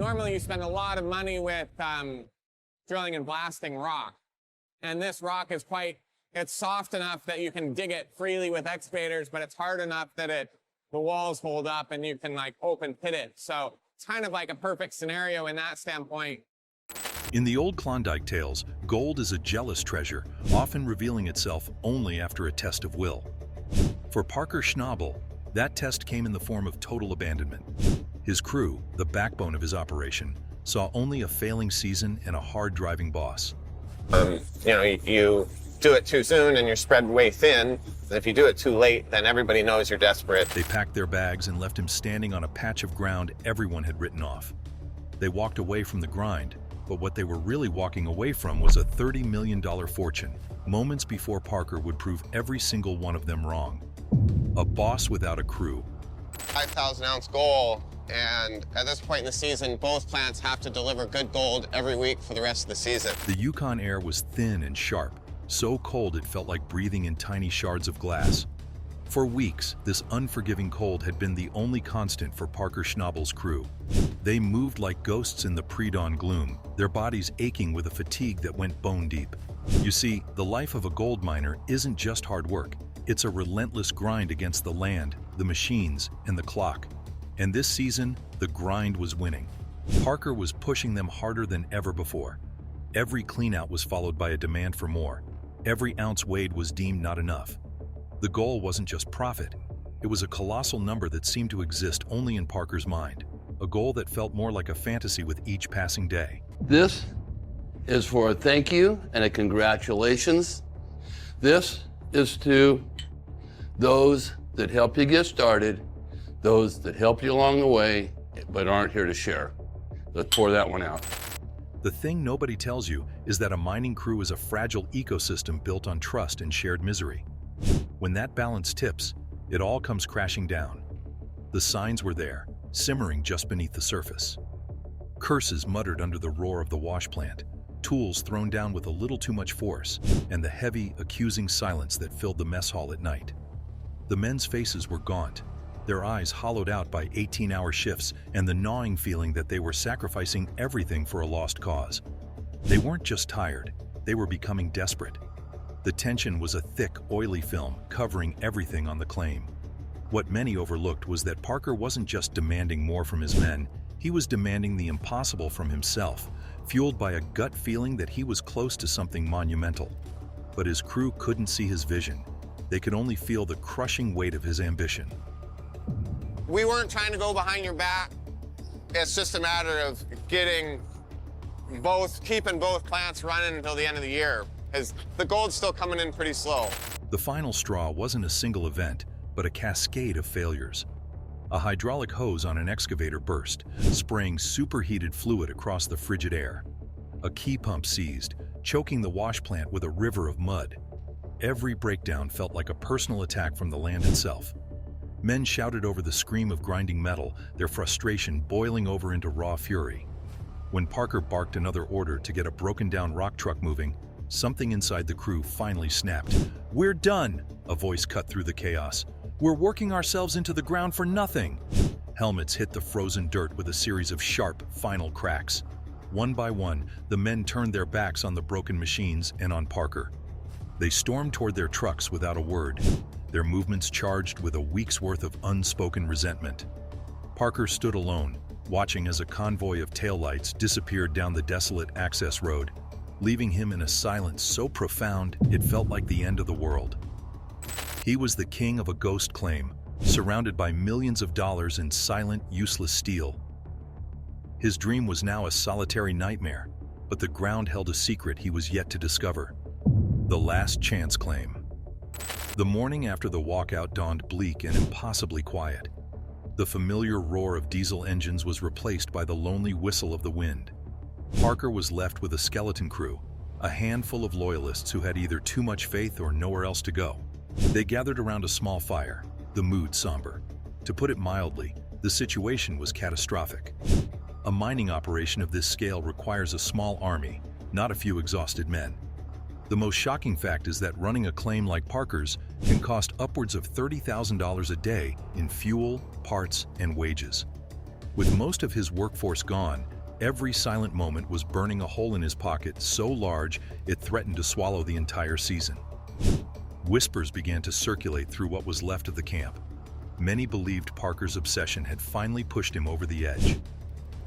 normally you spend a lot of money with drilling and blasting rock. And this rock is it's soft enough that you can dig it freely with excavators, but it's hard enough that the walls hold up and you can like open pit it. So it's kind of like a perfect scenario in that standpoint. In the old Klondike tales, gold is a jealous treasure, often revealing itself only after a test of will. For Parker Schnabel, that test came in the form of total abandonment. His crew, the backbone of his operation, saw only a failing season and a hard-driving boss. You do it too soon and you're spread way thin. If you do it too late, then everybody knows you're desperate. They packed their bags and left him standing on a patch of ground everyone had written off. They walked away from the grind, but what they were really walking away from was a $30 million fortune, moments before Parker would prove every single one of them wrong. A boss without a crew. 5,000-ounce goal, and at this point in the season, both plants have to deliver good gold every week for the rest of the season. The Yukon air was thin and sharp, so cold it felt like breathing in tiny shards of glass. For weeks, this unforgiving cold had been the only constant for Parker Schnabel's crew. They moved like ghosts in the pre-dawn gloom, their bodies aching with a fatigue that went bone deep. You see, the life of a gold miner isn't just hard work. It's a relentless grind against the land, the machines, and the clock. And this season, the grind was winning. Parker was pushing them harder than ever before. Every cleanout was followed by a demand for more. Every ounce weighed was deemed not enough. The goal wasn't just profit. It was a colossal number that seemed to exist only in Parker's mind. A goal that felt more like a fantasy with each passing day. This is for a thank you and a congratulations. This is to those that help you get started, those that help you along the way, but aren't here to share. Let's pour that one out. The thing nobody tells you is that a mining crew is a fragile ecosystem built on trust and shared misery. When that balance tips, it all comes crashing down. The signs were there, simmering just beneath the surface. Curses muttered under the roar of the wash plant, tools thrown down with a little too much force, and the heavy, accusing silence that filled the mess hall at night. The men's faces were gaunt, their eyes hollowed out by 18-hour shifts and the gnawing feeling that they were sacrificing everything for a lost cause. They weren't just tired, they were becoming desperate. The tension was a thick, oily film covering everything on the claim. What many overlooked was that Parker wasn't just demanding more from his men, he was demanding the impossible from himself, fueled by a gut feeling that he was close to something monumental. But his crew couldn't see his vision. They could only feel the crushing weight of his ambition. We weren't trying to go behind your back. It's just a matter of keeping both plants running until the end of the year, because the gold's still coming in pretty slow. The final straw wasn't a single event, but a cascade of failures. A hydraulic hose on an excavator burst, spraying superheated fluid across the frigid air. A key pump seized, choking the wash plant with a river of mud. Every breakdown felt like a personal attack from the land itself. Men shouted over the scream of grinding metal, their frustration boiling over into raw fury. When Parker barked another order to get a broken-down rock truck moving, something inside the crew finally snapped. "We're done!" A voice cut through the chaos. "We're working ourselves into the ground for nothing!" Helmets hit the frozen dirt with a series of sharp, final cracks. One by one, the men turned their backs on the broken machines and on Parker. They stormed toward their trucks without a word, their movements charged with a week's worth of unspoken resentment. Parker stood alone, watching as a convoy of taillights disappeared down the desolate access road, leaving him in a silence so profound it felt like the end of the world. He was the king of a ghost claim, surrounded by millions of dollars in silent, useless steel. His dream was now a solitary nightmare, but the ground held a secret he was yet to discover. The last chance claim. The morning after the walkout dawned bleak and impossibly quiet. The familiar roar of diesel engines was replaced by the lonely whistle of the wind. Parker was left with a skeleton crew, a handful of loyalists who had either too much faith or nowhere else to go. They gathered around a small fire, the mood somber. To put it mildly, the situation was catastrophic. A mining operation of this scale requires a small army, not a few exhausted men. The most shocking fact is that running a claim like Parker's can cost upwards of $30,000 a day in fuel, parts, and wages. With most of his workforce gone, every silent moment was burning a hole in his pocket so large it threatened to swallow the entire season. Whispers began to circulate through what was left of the camp. Many believed Parker's obsession had finally pushed him over the edge.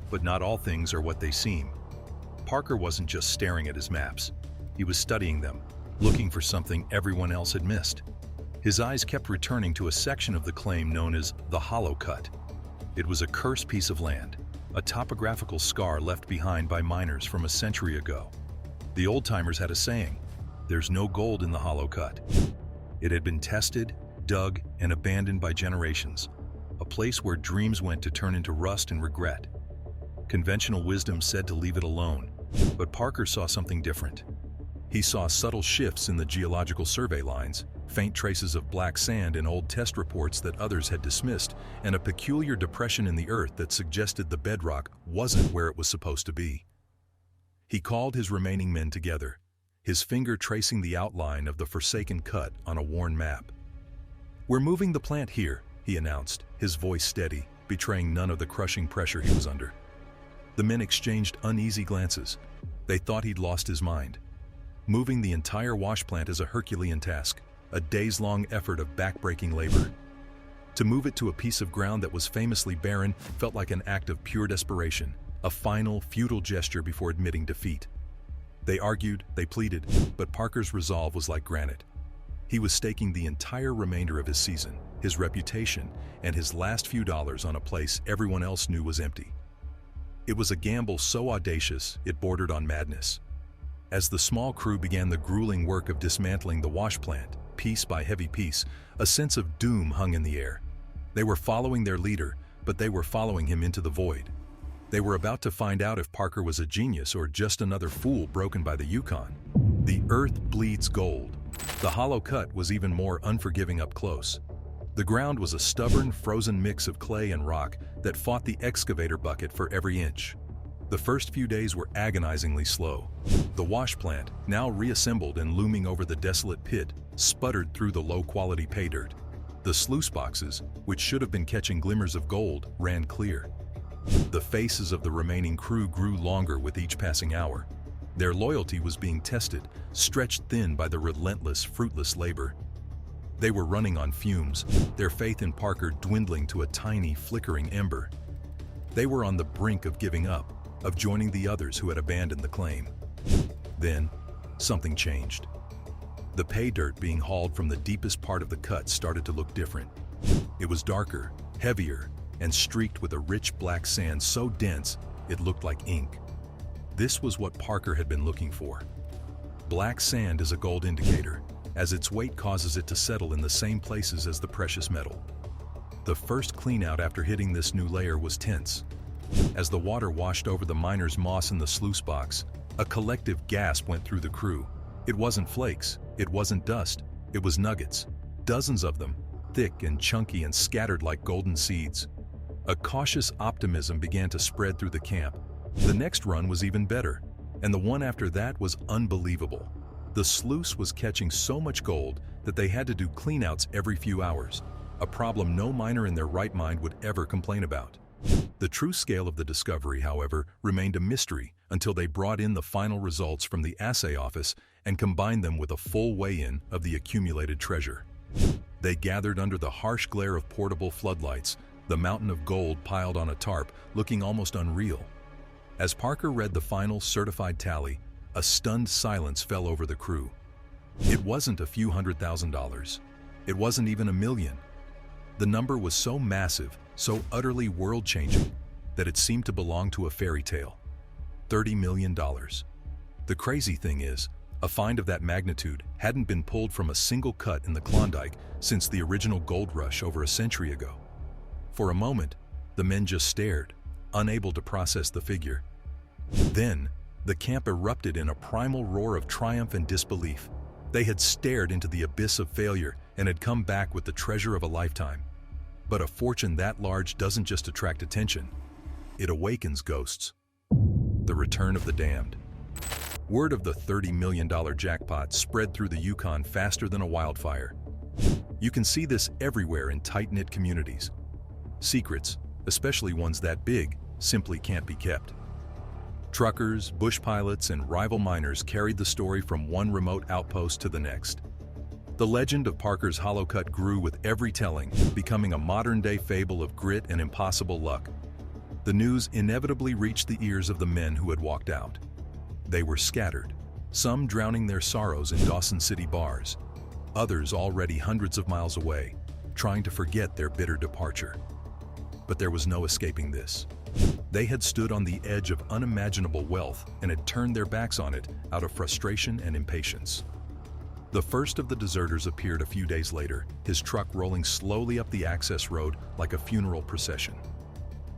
But not all things are what they seem. Parker wasn't just staring at his maps. He was studying them, looking for something everyone else had missed. His eyes kept returning to a section of the claim known as the Hollow Cut. It was a cursed piece of land, a topographical scar left behind by miners from a century ago. The old-timers had a saying, "There's no gold in the Hollow Cut." It had been tested, dug, and abandoned by generations, a place where dreams went to turn into rust and regret. Conventional wisdom said to leave it alone, but Parker saw something different. He saw subtle shifts in the geological survey lines, faint traces of black sand in old test reports that others had dismissed, and a peculiar depression in the earth that suggested the bedrock wasn't where it was supposed to be. He called his remaining men together, his finger tracing the outline of the forsaken cut on a worn map. "We're moving the plant here," he announced, his voice steady, betraying none of the crushing pressure he was under. The men exchanged uneasy glances. They thought he'd lost his mind. Moving the entire wash plant is a Herculean task, a days-long effort of back-breaking labor. To move it to a piece of ground that was famously barren felt like an act of pure desperation, a final, futile gesture before admitting defeat. They argued, they pleaded, but Parker's resolve was like granite. He was staking the entire remainder of his season, his reputation, and his last few dollars on a place everyone else knew was empty. It was a gamble so audacious it bordered on madness. As the small crew began the grueling work of dismantling the wash plant, piece by heavy piece, a sense of doom hung in the air. They were following their leader, but they were following him into the void. They were about to find out if Parker was a genius or just another fool broken by the Yukon. The earth bleeds gold. The Hollow Cut was even more unforgiving up close. The ground was a stubborn, frozen mix of clay and rock that fought the excavator bucket for every inch. The first few days were agonizingly slow. The wash plant, now reassembled and looming over the desolate pit, sputtered through the low-quality pay dirt. The sluice boxes, which should have been catching glimmers of gold, ran clear. The faces of the remaining crew grew longer with each passing hour. Their loyalty was being tested, stretched thin by the relentless, fruitless labor. They were running on fumes, their faith in Parker dwindling to a tiny, flickering ember. They were on the brink of giving up, of joining the others who had abandoned the claim. Then, something changed. The pay dirt being hauled from the deepest part of the cut started to look different. It was darker, heavier, and streaked with a rich black sand so dense it looked like ink. This was what Parker had been looking for. Black sand is a gold indicator, as its weight causes it to settle in the same places as the precious metal. The first cleanout after hitting this new layer was tense. As the water washed over the miner's moss in the sluice box, a collective gasp went through the crew. It wasn't flakes, it wasn't dust, it was nuggets, dozens of them, thick and chunky and scattered like golden seeds. A cautious optimism began to spread through the camp. The next run was even better, and the one after that was unbelievable. The sluice was catching so much gold that they had to do cleanouts every few hours, a problem no miner in their right mind would ever complain about. The true scale of the discovery, however, remained a mystery until they brought in the final results from the assay office and combined them with a full weigh-in of the accumulated treasure. They gathered under the harsh glare of portable floodlights, the mountain of gold piled on a tarp, looking almost unreal. As Parker read the final certified tally, a stunned silence fell over the crew. It wasn't a few $100,000. It wasn't even $1 million. The number was so massive, so utterly world-changing, that it seemed to belong to a fairy tale. $30 million. The crazy thing is, a find of that magnitude hadn't been pulled from a single cut in the Klondike since the original gold rush over a century ago. For a moment, the men just stared, unable to process the figure. Then, the camp erupted in a primal roar of triumph and disbelief. They had stared into the abyss of failure and had come back with the treasure of a lifetime. But a fortune that large doesn't just attract attention, it awakens ghosts. The return of the damned. Word of the $30 million jackpot spread through the Yukon faster than a wildfire. You can see this everywhere in tight-knit communities. Secrets, especially ones that big, simply can't be kept. Truckers, bush pilots, and rival miners carried the story from one remote outpost to the next. The legend of Parker's hollow cut grew with every telling, becoming a modern-day fable of grit and impossible luck. The news inevitably reached the ears of the men who had walked out. They were scattered, some drowning their sorrows in Dawson City bars, others already hundreds of miles away, trying to forget their bitter departure. But there was no escaping this. They had stood on the edge of unimaginable wealth and had turned their backs on it out of frustration and impatience. The first of the deserters appeared a few days later, his truck rolling slowly up the access road like a funeral procession.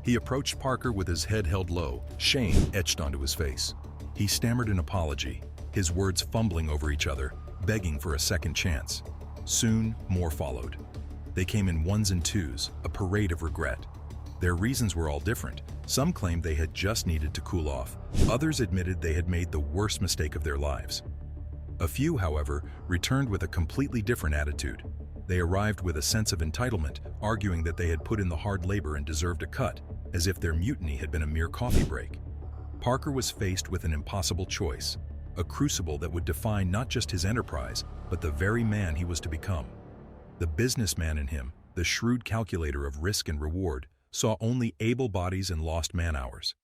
He approached Parker with his head held low, shame etched onto his face. He stammered an apology, his words fumbling over each other, begging for a second chance. Soon, more followed. They came in ones and twos, a parade of regret. Their reasons were all different. Some claimed they had just needed to cool off. Others admitted they had made the worst mistake of their lives. A few, however, returned with a completely different attitude. They arrived with a sense of entitlement, arguing that they had put in the hard labor and deserved a cut, as if their mutiny had been a mere coffee break. Parker was faced with an impossible choice, a crucible that would define not just his enterprise, but the very man he was to become. The businessman in him, the shrewd calculator of risk and reward, saw only able bodies and lost man-hours.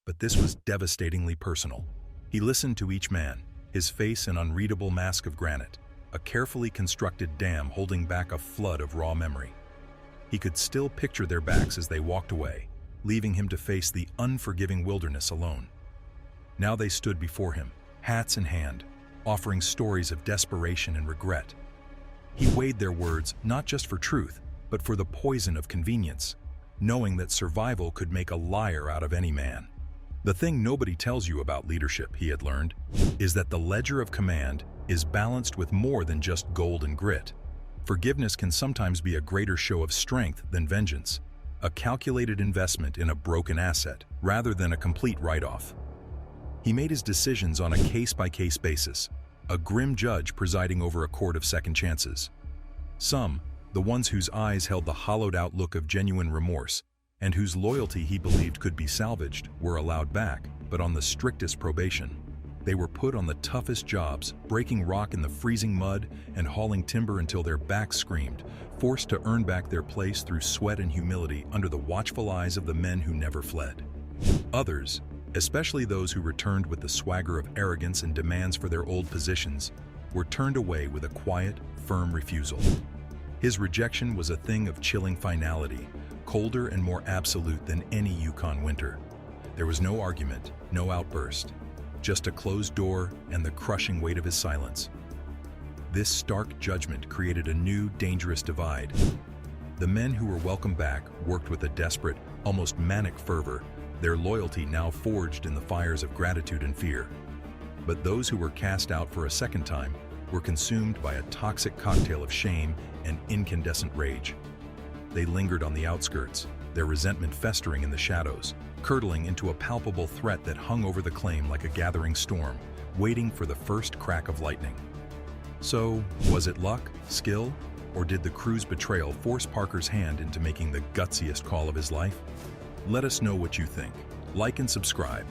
But this was devastatingly personal. He listened to each man, his face an unreadable mask of granite, a carefully constructed dam holding back a flood of raw memory. He could still picture their backs as they walked away, leaving him to face the unforgiving wilderness alone. Now they stood before him, hats in hand, offering stories of desperation and regret. He weighed their words not just for truth, but for the poison of convenience, knowing that survival could make a liar out of any man. The thing nobody tells you about leadership, he had learned, is that the ledger of command is balanced with more than just gold and grit. Forgiveness can sometimes be a greater show of strength than vengeance, a calculated investment in a broken asset rather than a complete write-off. He made his decisions on a case-by-case basis, a grim judge presiding over a court of second chances. Some, the ones whose eyes held the hollowed-out look of genuine remorse, and whose loyalty he believed could be salvaged, were allowed back, but on the strictest probation. They were put on the toughest jobs, breaking rock in the freezing mud and hauling timber until their backs screamed, forced to earn back their place through sweat and humility under the watchful eyes of the men who never fled. Others, especially those who returned with the swagger of arrogance and demands for their old positions, were turned away with a quiet, firm refusal. His rejection was a thing of chilling finality, colder and more absolute than any Yukon winter. There was no argument, no outburst, just a closed door and the crushing weight of his silence. This stark judgment created a new, dangerous divide. The men who were welcomed back worked with a desperate, almost manic fervor, their loyalty now forged in the fires of gratitude and fear. But those who were cast out for a second time were consumed by a toxic cocktail of shame and incandescent rage. They lingered on the outskirts, their resentment festering in the shadows, curdling into a palpable threat that hung over the claim like a gathering storm, waiting for the first crack of lightning. So, was it luck, skill, or did the crew's betrayal force Parker's hand into making the gutsiest call of his life? Let us know what you think. Like and subscribe.